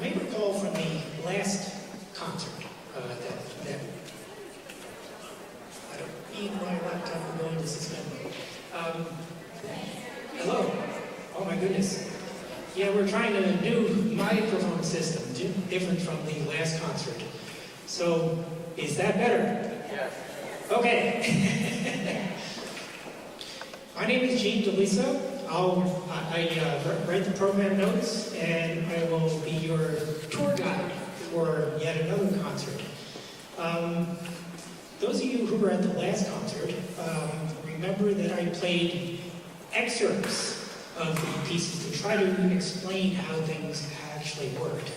may recall from the last concert that I don't need my laptop to go into suspend mode. Hello. Oh my goodness. Yeah, we're trying a new microphone system, different from the last concert. So, is that better? Yes. Okay. My name is Gene DeLisa. I write the program notes, and I will be your tour guide for yet another concert. Those of you who were at the last concert remember that I played excerpts of the pieces to try to explain how things actually worked.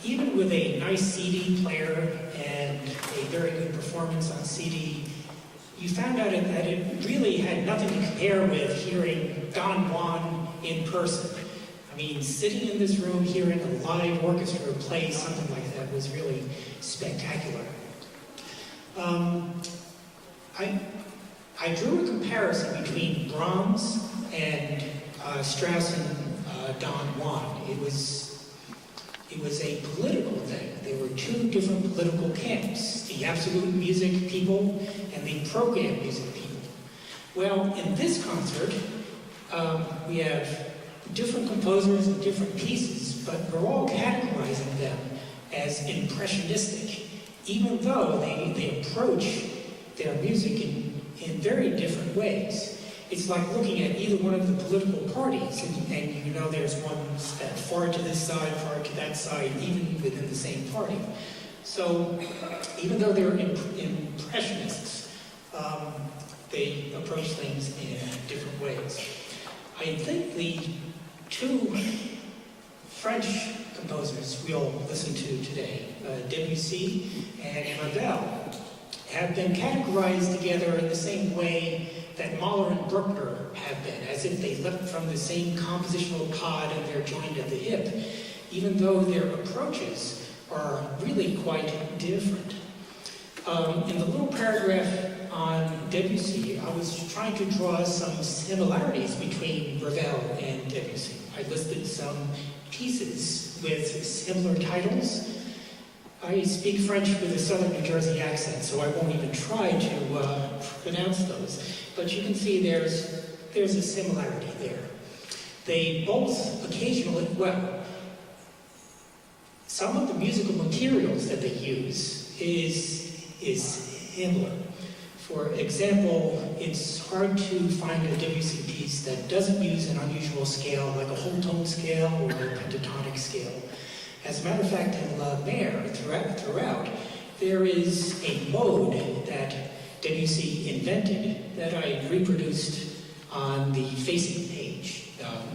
Even with a nice CD player and a very good performance on CD, you found out that it really had nothing to compare with hearing Don Juan in person. I mean, sitting in this room hearing a live orchestra play something like that was really spectacular. I drew a comparison between Brahms and Strauss and Don Juan. It was a political thing. There were two different political camps, the absolute music people and the program music people. Well, in this concert, we have different composers and different pieces, but we're all categorizing them as impressionistic, even though they approach their music in very different ways. It's like looking at either one of the political parties, and you know there's one that far to this side, far to that side, even within the same party. So, even though they're impressionists, they approach things in different ways. I think the two French composers we'll listen to today, Debussy and Ravel, have been categorized together in the same way that Mahler and Bruckner have been, as if they leapt from the same compositional pod and they're joined at the hip, even though their approaches are really quite different. In the little paragraph on Debussy, I was trying to draw some similarities between Ravel and Debussy. I listed some pieces with similar titles. I speak French with a southern New Jersey accent, so I won't even try to pronounce those. But you can see there's a similarity there. They both occasionally, well, some of the musical materials that they use is similar. For example, it's hard to find a Debussy piece that doesn't use an unusual scale, like a whole tone scale or a pentatonic scale. As a matter of fact, in La Mer, throughout, there is a mode that Debussy invented that I reproduced on the facing page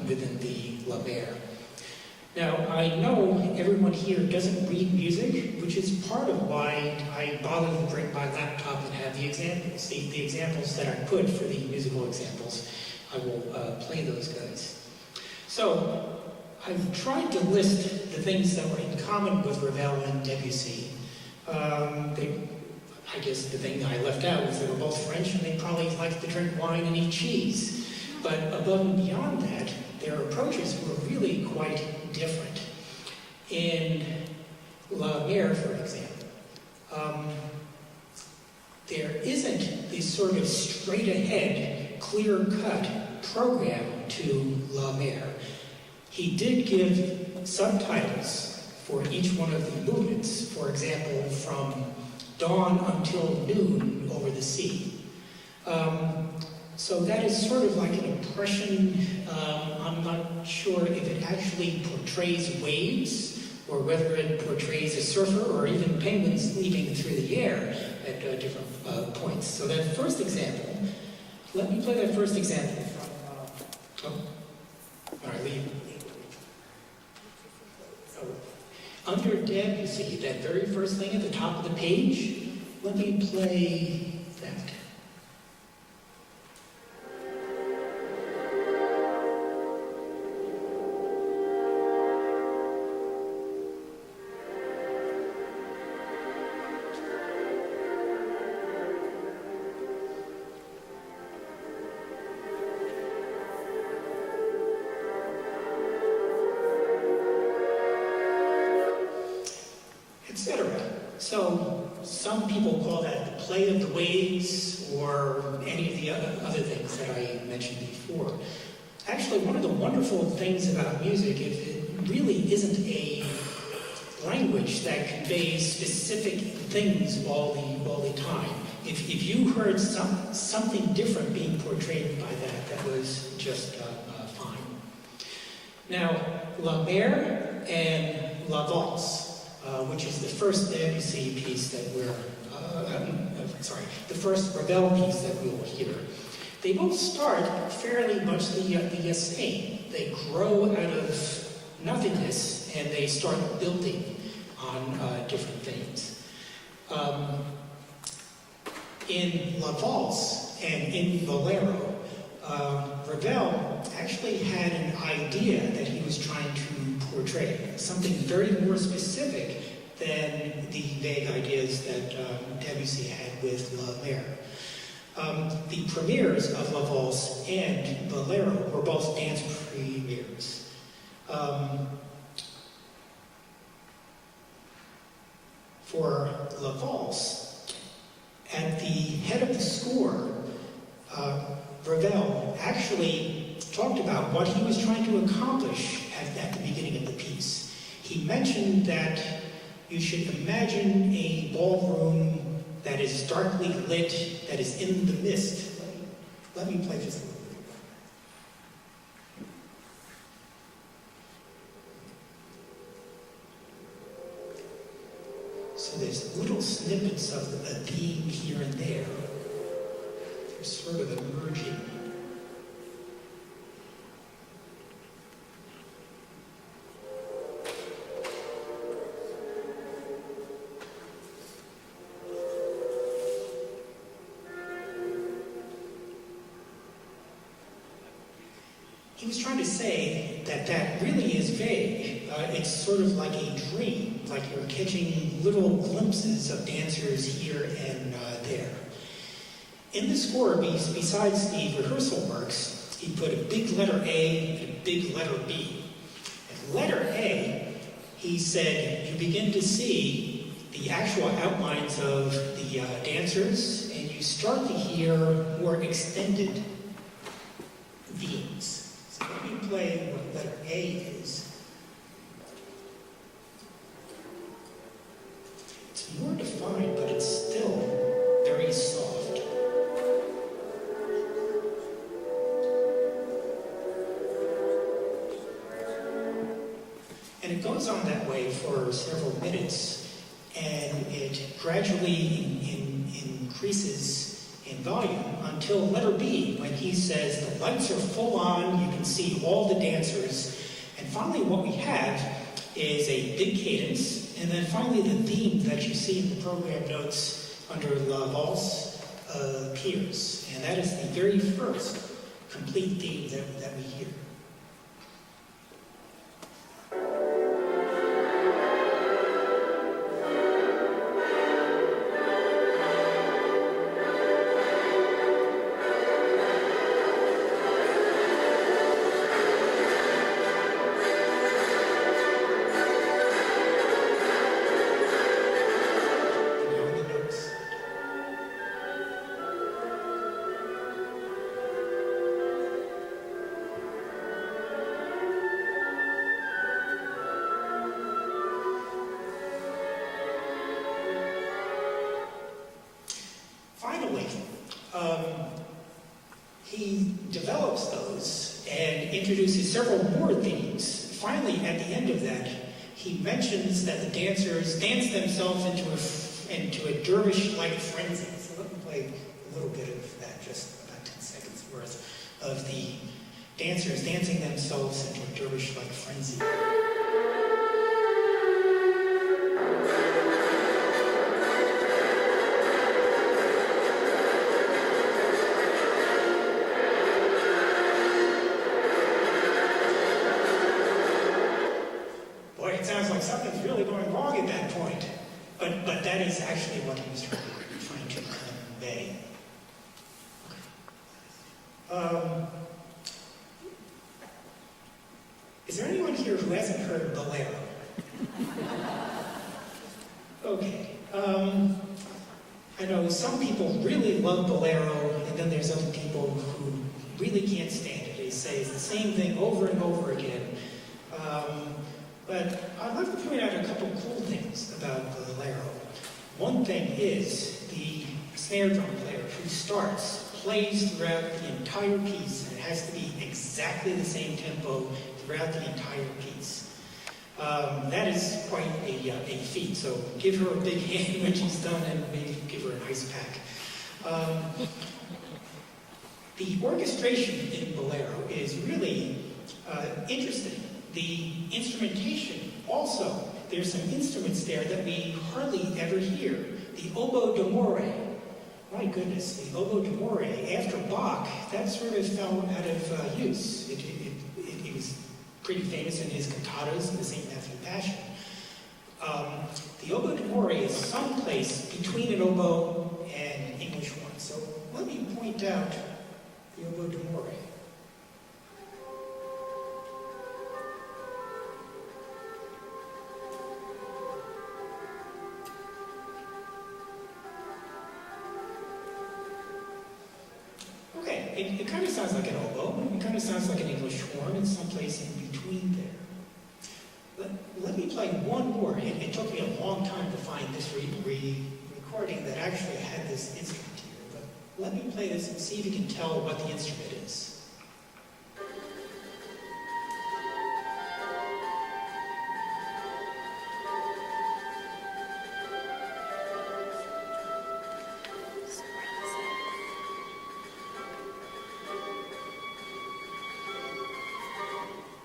within the La Mer. Now, I know everyone here doesn't read music, which is part of why I bother to bring my laptop and have the examples. The examples that I put for the musical examples, I will play those guys. So, I've tried to list the things that were in common with Ravel and Debussy. I guess the thing I left out was they were both French and they probably liked to drink wine and eat cheese. But above and beyond that, their approaches were really quite different. In La Mer, for example, there isn't this sort of straight-ahead, clear-cut program to La Mer. He did give subtitles for each one of the movements, for example, from dawn until noon over the sea. So that is sort of like an impression. I'm not sure if it actually portrays waves or whether it portrays a surfer or even penguins leaping through the air at different points. So that first example, let me play that first example from, all right, leave. Under Debussy, that very first thing at the top of the page, let me play that. So some people call that the play of the waves or any of the other things that I mentioned before. Actually, one of the wonderful things about music is it really isn't a language that conveys specific things all the time. If you heard something different being portrayed by that was just fine. Now, La Mer and La Valse, which is the first Debussy piece that the first Ravel piece that we'll hear, they both start fairly much the same. They grow out of nothingness and they start building on different things. In La Valse and in Bolero, Ravel actually had an idea that he was trying to portray, something very more specific than the vague ideas that Debussy had with La Mer. The premieres of La Valse and Bolero were both dance premieres. For La Valse, at the head of the score, Ravel actually talked about what he was trying to accomplish at the beginning of the piece. He mentioned that you should imagine a ballroom that is darkly lit, that is in the mist. Let me play just a little bit. So there's little snippets of a theme here and there. They're sort of emerging. He was trying to say that really is vague. It's sort of like a dream, like you're catching little glimpses of dancers here and there. In the score, besides the rehearsal works, he put a big letter A and a big letter B. At letter A, he said, you begin to see the actual outlines of the dancers, and you start to hear more extended themes. So let me play what letter A is. It's more defined, but it's still very soft. And it goes on that way for several minutes, and it gradually increases in volume until letter B, when he says the lights are full on, you can see all the dancers, and finally what we have is a big cadence, and then finally the theme that you see in the program notes under La Valse appears, and that is the very first complete theme that we hear. He develops those and introduces several more themes. Finally, at the end of that, he mentions that the dancers dance themselves into a dervish-like frenzy. So let me play a little bit of that, just about 10 seconds worth, of the dancers dancing themselves into a dervish-like frenzy. It sounds like something's really going wrong at that point. But that is actually what he was trying to convey. Is there anyone here who hasn't heard Bolero? Okay. some people really love bolero, and then there's other people who really can't stand it. They say it's the same thing over and over again. But I'd like to point out a couple cool things about bolero. One thing is the snare drum player who starts plays throughout the entire piece, and it has to be exactly the same tempo throughout the entire piece. That is quite a feat, so give her a big hand when she's done, and maybe give her an ice pack. The orchestration in bolero is really interesting. The instrumentation also, there's some instruments there that we hardly ever hear. The oboe d'amore, my goodness, the oboe d'amore, after Bach, that sort of fell out of use. It was pretty famous in his cantatas in the St. Matthew Passion. The oboe d'amore is someplace between an oboe and an English horn. So let me point out the oboe d'amore. Okay, it kind of sounds like an oboe. It kind of sounds like an English horn. It's someplace in between there. Let me play one more. It took me a long time to find this recording that actually had this instrument here. But let me play this and see if you can tell what the instrument is.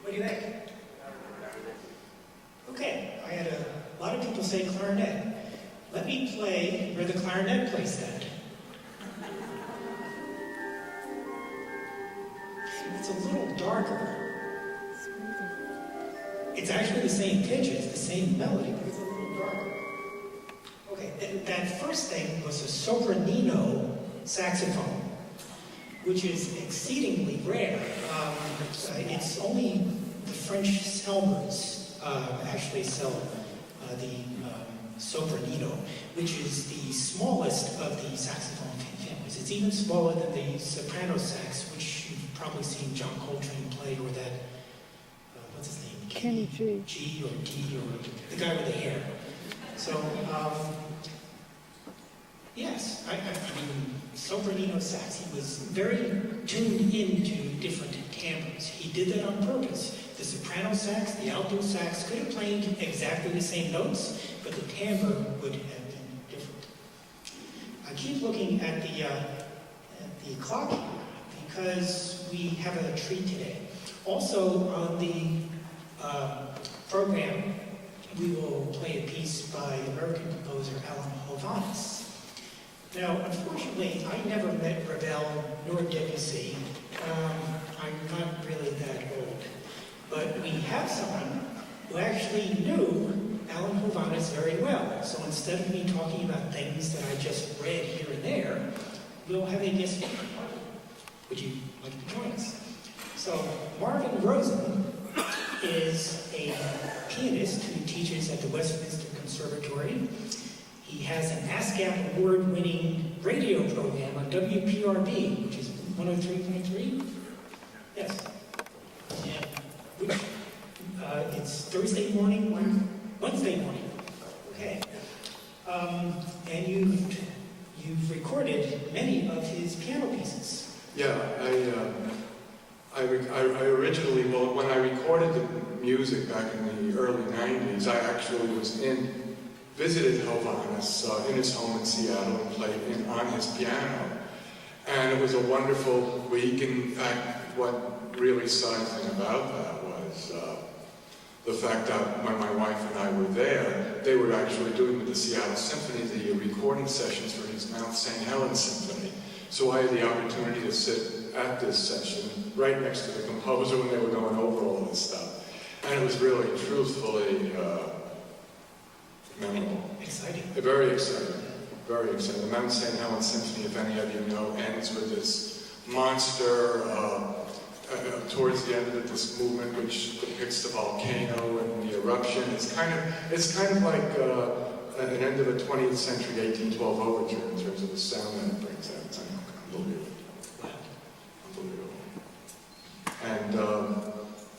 What do you think? Okay, I had a lot of people say clarinet. Let me play where the clarinet plays that. It's a little darker. It's actually the same pitch, it's the same melody, but it's a little darker. Okay, that first thing was a sopranino saxophone, which is exceedingly rare. It's only the French Selmers actually sell the sopranino, which is the smallest of the saxophone families. It's even smaller than the soprano sax, which you've probably seen John Coltrane play, or that, what's his name? Kenny G. G or D, or the guy with the hair. So, yes, I mean, sopranino sax, he was very tuned into different timbres. He did that on purpose. The soprano sax, the alto sax could have played exactly the same notes, but the timbre would have been different. I keep looking at the clock here because we have a treat today. Also on the program, we will play a piece by American composer Alan Hovhaness. Now, unfortunately, I never met Ravel nor Debussy. I'm not really that old. But we have someone who actually knew Alan Hovhaness very well. So instead of me talking about things that I just read here and there, we'll have a guest speaker. Would you like to join us? So Marvin Rosen is a pianist who teaches at the Westminster Conservatory. He has an ASCAP award-winning radio program on WPRB, which is 103.3? Yes. And which, it's Thursday morning, Wednesday morning. Okay. And you've recorded many of his piano pieces. Yeah, I originally, well, when I recorded the music back in the early 90s, I actually visited Hovhaness in his home in Seattle and played on his piano. And it was a wonderful week. In fact, what really excited me about that was the fact that when my wife and I were there, they were actually doing with the Seattle Symphony the recording sessions for his Mount St. Helens Symphony. So I had the opportunity to sit at this session right next to the composer when they were going over all this stuff. And it was really, truthfully, memorable. Exciting. Very exciting. Very exciting. The Mount St. Helens Symphony, if any of you know, ends with this monster towards the end of this movement, which depicts the volcano and the eruption. It's kind of like an end of a 20th century 1812 overture in terms of the sound that it brings out. It's unbelievable. Unbelievable. And,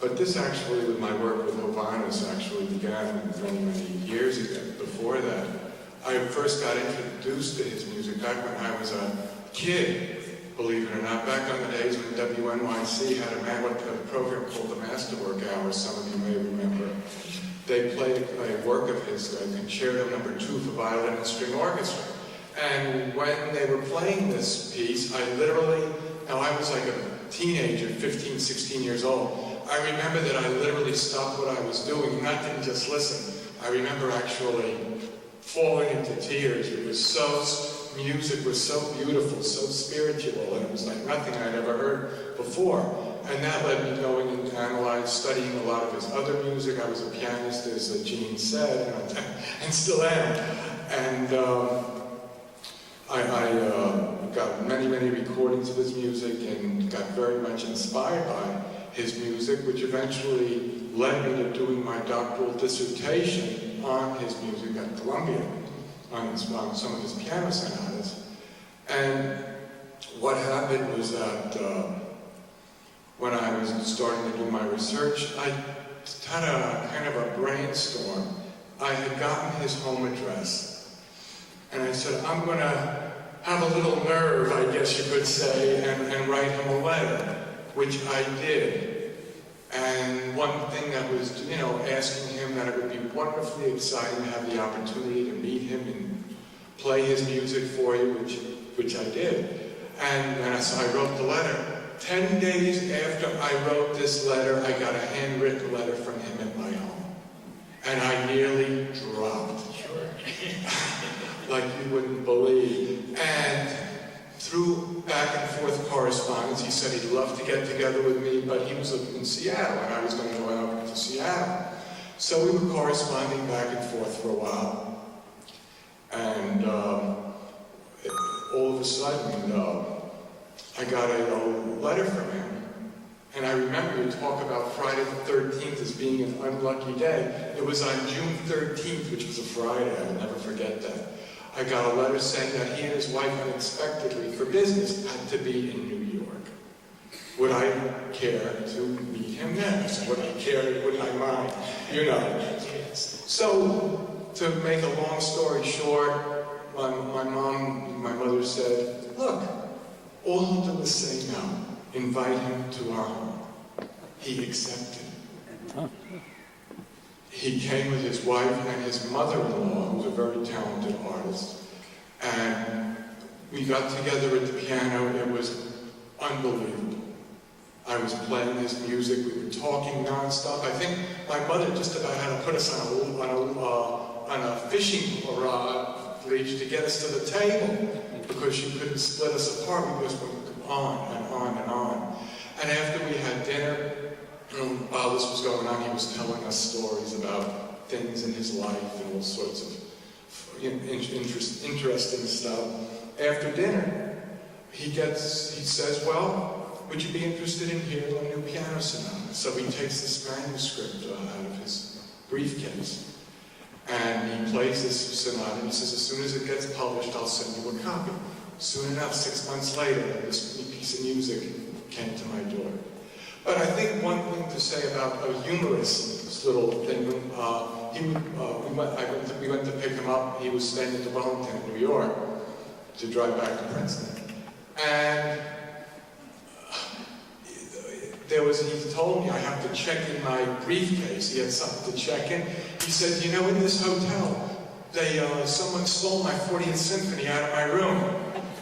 but this actually, with my work with Hovhannes, actually began many, many years ago. Before that, I first got introduced to his music back when I was a kid, believe it or not, back on the days when WNYC had a program called the Masterwork Hours, some of you may remember. They played a work of his, Concerto No. 2 for violin and string orchestra. And when they were playing this piece, I was like a teenager, 15, 16 years old. I remember that I literally stopped what I was doing and I didn't just listen. I remember actually falling into tears. Music was so beautiful, so spiritual, and it was like nothing I'd ever heard before. And that led me going and studying a lot of his other music. I was a pianist, as Gene said, and still am. And I got many, many recordings of his music and got very much inspired by his music, which eventually led me to doing my doctoral dissertation on his music at Columbia, on some of his piano sonatas. And what happened was that when I was starting to do my research, I had a kind of a brainstorm. I had gotten his home address, and I said, I'm going to have a little nerve, I guess you could say, and write him a letter, which I did. And one thing that was, asking him that it would be wonderfully exciting to have the opportunity to meet him and play his music for you, which I did. And so I wrote the letter. 10 days after I wrote this letter, I got a handwritten letter from him at my home. And I nearly dropped. Sure. Like you wouldn't believe. And through back and forth correspondence, he said he'd love to get together with me, but he was in Seattle, and I was going to go out to Seattle. So we were corresponding back and forth for a while. And all of a sudden, I got a letter from him. And I remember you talk about Friday the 13th as being an unlucky day. It was on June 13th, which was a Friday. I'll never forget that. I got a letter saying that he and his wife unexpectedly, for business, had to be in New York. Would I care to meet him then? Would I care? Would I mind? So, to make a long story short, my mother said, look, all he'll do is say no. Invite him to our home. He accepted. He came with his wife and his mother-in-law, who was a very talented artist. And we got together at the piano. It was unbelievable. I was playing his music. We were talking nonstop. I think my mother just about had to put us on a fishing rod leash to get us to the table because she couldn't split us apart. We just went on and on and on. And after we had dinner, while this was going on, he was telling us stories about things in his life and all sorts of interesting stuff. After dinner, he says, well, would you be interested in hearing a new piano sonata? So he takes this manuscript out of his briefcase. And he plays this sonata, and he says, as soon as it gets published, I'll send you a copy. Soon enough, 6 months later, this piece of music came to my door. But I think one thing to say about a humorous little thing, we went to pick him up. He was staying at the Wellington in New York to drive back to Princeton. And he told me I have to check in my briefcase. He had something to check in. He said, in this hotel, someone stole my 40th Symphony out of my room.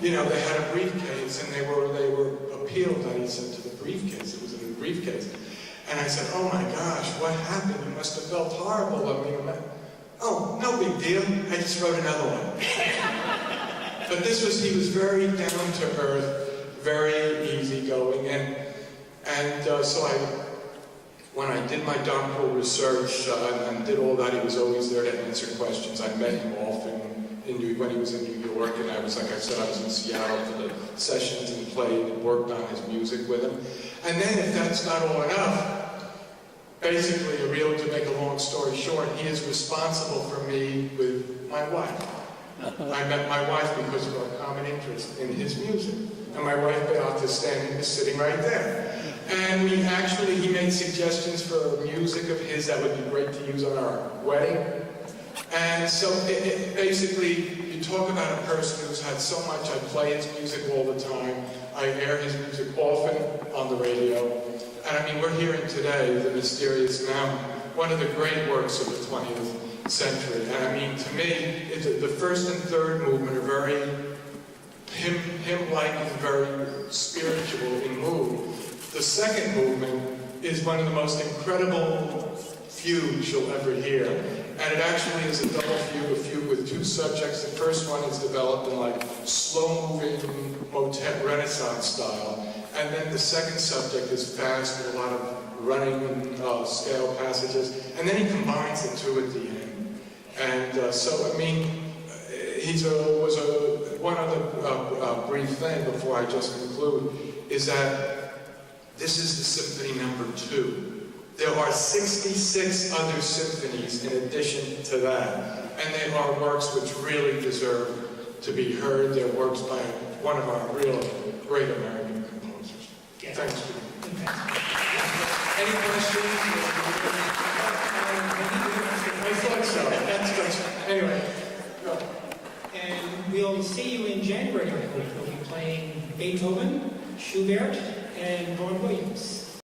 They had a briefcase and they were appealed, and he said, to the briefcase. It was in the briefcase. And I said, oh my gosh, what happened? You must have felt horrible. Oh, no big deal. I just wrote another one. But he was very down to earth, very easygoing. And so when I did my doctoral research and did all that, he was always there to answer questions. I met him often when he was in New York, and I was in Seattle for the sessions and played and worked on his music with him. And then, if that's not all enough, basically, to make a long story short, he is responsible for me with my wife. I met my wife because of our common interest in his music. And my wife, Beata, is sitting right there. And he made suggestions for music of his that would be great to use on our wedding. And so basically, you talk about a person who's had so much. I play his music all the time. I air his music often on the radio. And I mean, we're hearing today The Mysterious Mountain, one of the great works of the 20th century. And I mean, to me, the first and third movement are very hymn-like and very spiritual in mood. The second movement is one of the most incredible fugues you'll ever hear. And it actually is a double fugue, a fugue with two subjects. The first one is developed in like slow-moving motet Renaissance style. And then the second subject is fast with a lot of running and scale passages. And then he combines the two at the end. And so, I mean, one other brief thing before I just conclude is that this is the Symphony Number 2. There are 66 other symphonies in addition to that, and they are works which really deserve to be heard. They're works by one of our real great American composers. Yeah. Thanks, Jim. Any questions? I thought so. That's anyway. Go. And we'll see you in January, I hope. We'll be playing Beethoven, Schubert, and Vaughan Williams.